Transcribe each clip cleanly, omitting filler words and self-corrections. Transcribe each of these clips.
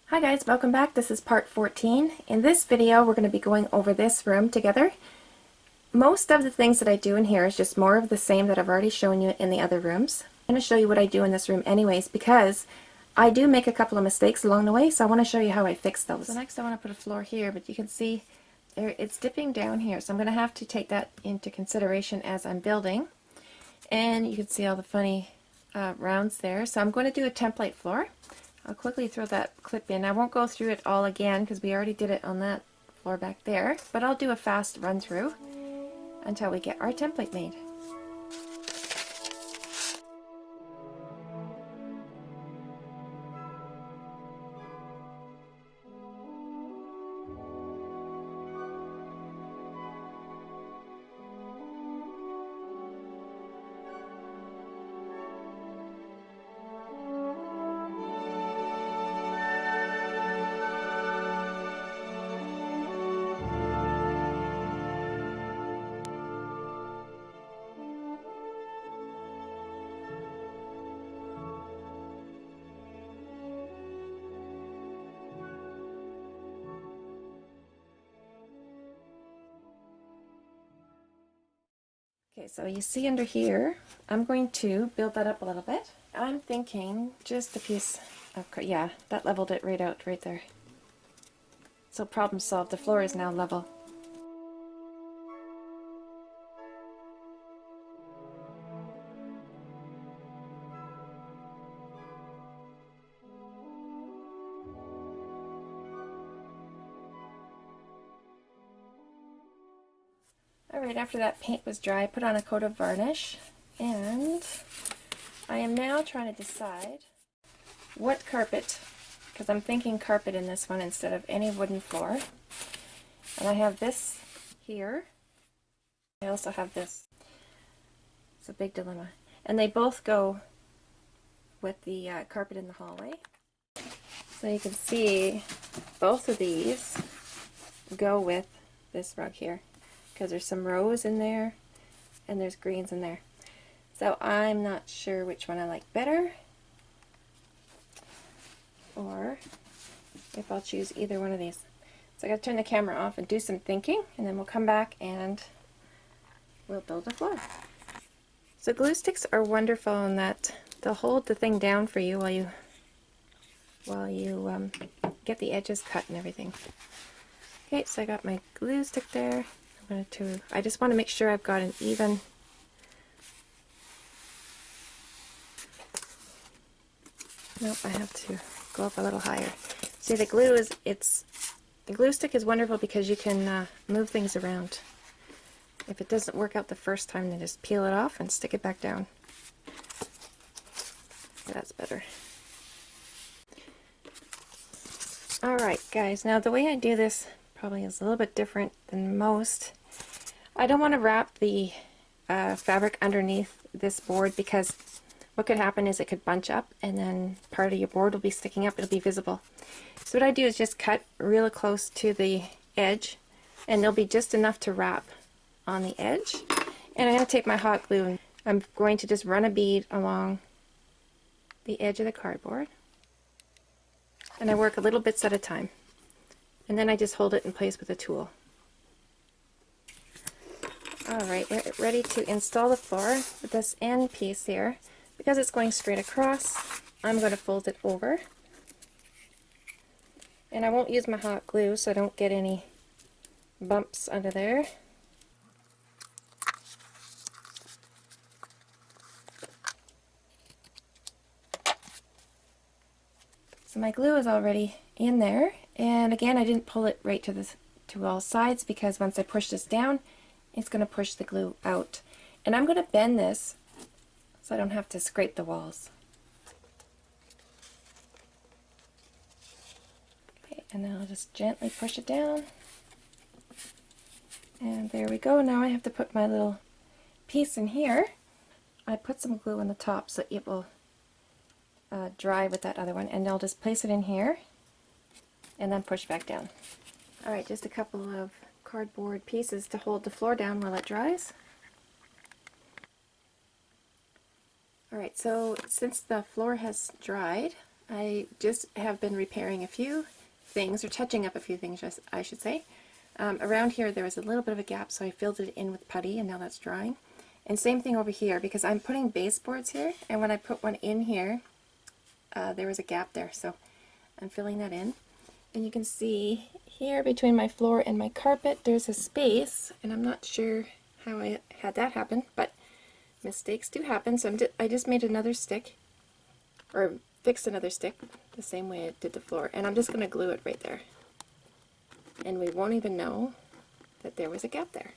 Hi guys, welcome back. This is part 14. In this video we're going to be going over this room together. Most of the things that I do in here is just more of the same that I've already shown you in the other rooms. I'm going to show you what I do in this room anyways because I do make a couple of mistakes along the way, so I want to show you how I fix those. So next I want to put a floor here, but you can see there it's dipping down here, so I'm going to have to take that into consideration as I'm building. And you can see all the funny rounds there. So I'm going to do a template floor. I'll quickly throw that clip in. I won't go through it all again because we already did it on that floor back there, but I'll do a fast run through until we get our template made. Okay, so you see under here, I'm going to build that up a little bit. I'm thinking just a piece of, yeah, that leveled it right out right there. So problem solved, the floor is now level. Alright, after that paint was dry, I put on a coat of varnish, and I am now trying to decide what carpet, because I'm thinking carpet in this one instead of any wooden floor. And I have this here. I also have this. It's a big dilemma. And they both go with the carpet in the hallway. So you can see both of these go with this rug here, because there's some rose in there and there's greens in there. So I'm not sure which one I like better, or if I'll choose either one of these. So I gotta turn the camera off and do some thinking, and then we'll come back and we'll build a floor. So glue sticks are wonderful in that they'll hold the thing down for you while you get the edges cut and everything. Okay, so I got my glue stick there. I just want to make sure I've got an even nope, I have to go up a little higher. See, the glue stick is wonderful because you can move things around. If it doesn't work out the first time, then just peel it off and stick it back down. That's better. Alright guys, now the way I do this probably is a little bit different than most. I don't want to wrap the fabric underneath this board, because what could happen is it could bunch up and then part of your board will be sticking up, it'll be visible. So what I do is just cut real close to the edge, and there'll be just enough to wrap on the edge. And I'm going to take my hot glue and I'm going to just run a bead along the edge of the cardboard. And I work a little bits at a time. And then I just hold it in place with a tool. Alright, we're ready to install the floor with this end piece here. Because it's going straight across, I'm going to fold it over. And I won't use my hot glue so I don't get any bumps under there. So my glue is already in there, and again I didn't pull it right to all sides, because once I push this down it's going to push the glue out. And I'm going to bend this so I don't have to scrape the walls. Okay, and then I'll just gently push it down. And there we go. Now I have to put my little piece in here. I put some glue on the top so it will dry with that other one, and I'll just place it in here and then push back down. Alright, just a couple of cardboard pieces to hold the floor down while it dries. Alright, so since the floor has dried, I just have been repairing a few things, or touching up a few things, I should say. Around here there was a little bit of a gap, so I filled it in with putty, and now that's drying. And same thing over here, because I'm putting baseboards here, and when I put one in here, there was a gap there, so I'm filling that in. And you can see here between my floor and my carpet there's a space, and I'm not sure how I had that happen, but mistakes do happen, so I just made another stick, or fixed another stick the same way I did the floor, and I'm just going to glue it right there. And we won't even know that there was a gap there.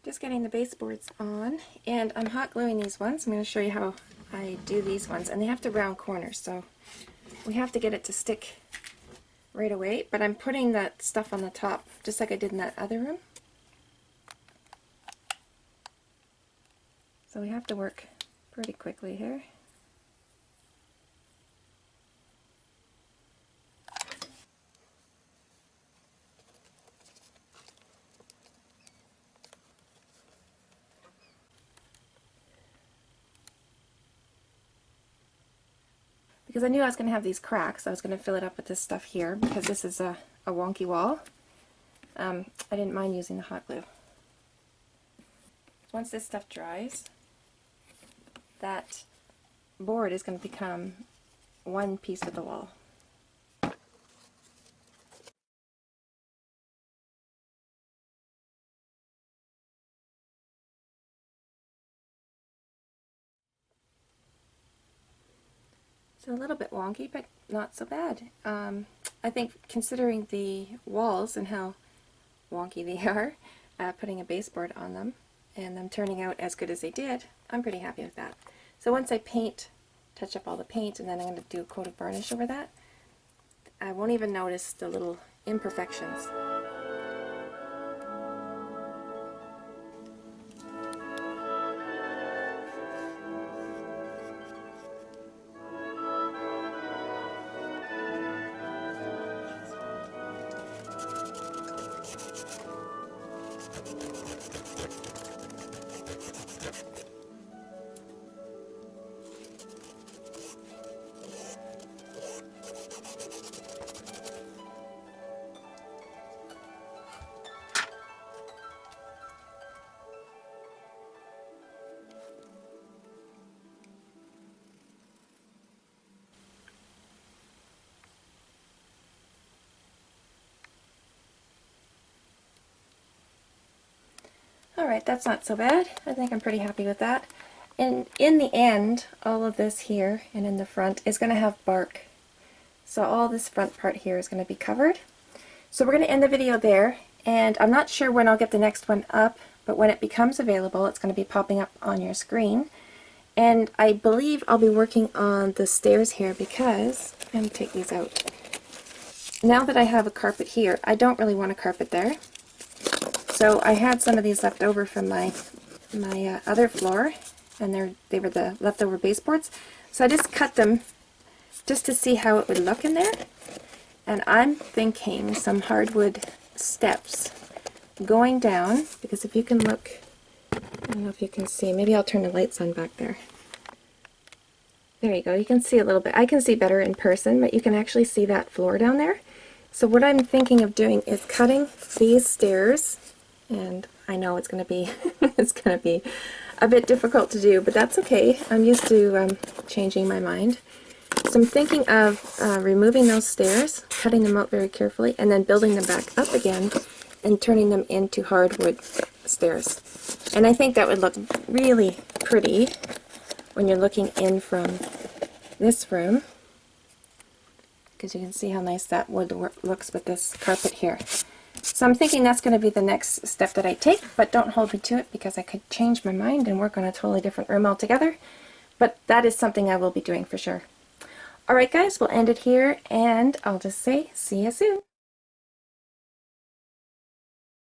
Just getting the baseboards on, and I'm hot gluing these ones. I'm going to show you how I do these ones, and they have to round corners, so we have to get it to stick right away, but I'm putting that stuff on the top just like I did in that other room. So we have to work pretty quickly here. Because I knew I was going to have these cracks, I was going to fill it up with this stuff here, because this is a wonky wall. I didn't mind using the hot glue. Once this stuff dries, that board is going to become one piece of the wall. It's a little bit wonky, but not so bad. I think considering the walls and how wonky they are, putting a baseboard on them and them turning out as good as they did, I'm pretty happy with that. So once I touch up all the paint, and then I'm going to do a coat of varnish over that, I won't even notice the little imperfections. Alright, that's not so bad. I think I'm pretty happy with that. And in the end, all of this here and in the front is going to have bark. So all this front part here is going to be covered. So we're going to end the video there, and I'm not sure when I'll get the next one up, but when it becomes available, it's going to be popping up on your screen. And I believe I'll be working on the stairs here, because I'm going to take these out. Now that I have a carpet here, I don't really want a carpet there. So I had some of these left over from my other floor, and they were the leftover baseboards. So I just cut them just to see how it would look in there. And I'm thinking some hardwood steps going down, because if you can look, I don't know if you can see, maybe I'll turn the lights on back there. There you go, you can see a little bit. I can see better in person, but you can actually see that floor down there. So what I'm thinking of doing is cutting these stairs, and I know it's going to be it's going to be a bit difficult to do, but that's okay. I'm used to changing my mind. So I'm thinking of removing those stairs, cutting them out very carefully, and then building them back up again and turning them into hardwood stairs. And I think that would look really pretty when you're looking in from this room, because you can see how nice that wood looks with this carpet here. So I'm thinking that's going to be the next step that I take, but don't hold me to it, because I could change my mind and work on a totally different room altogether. But that is something I will be doing for sure. Alright guys, we'll end it here, and I'll just say see you soon.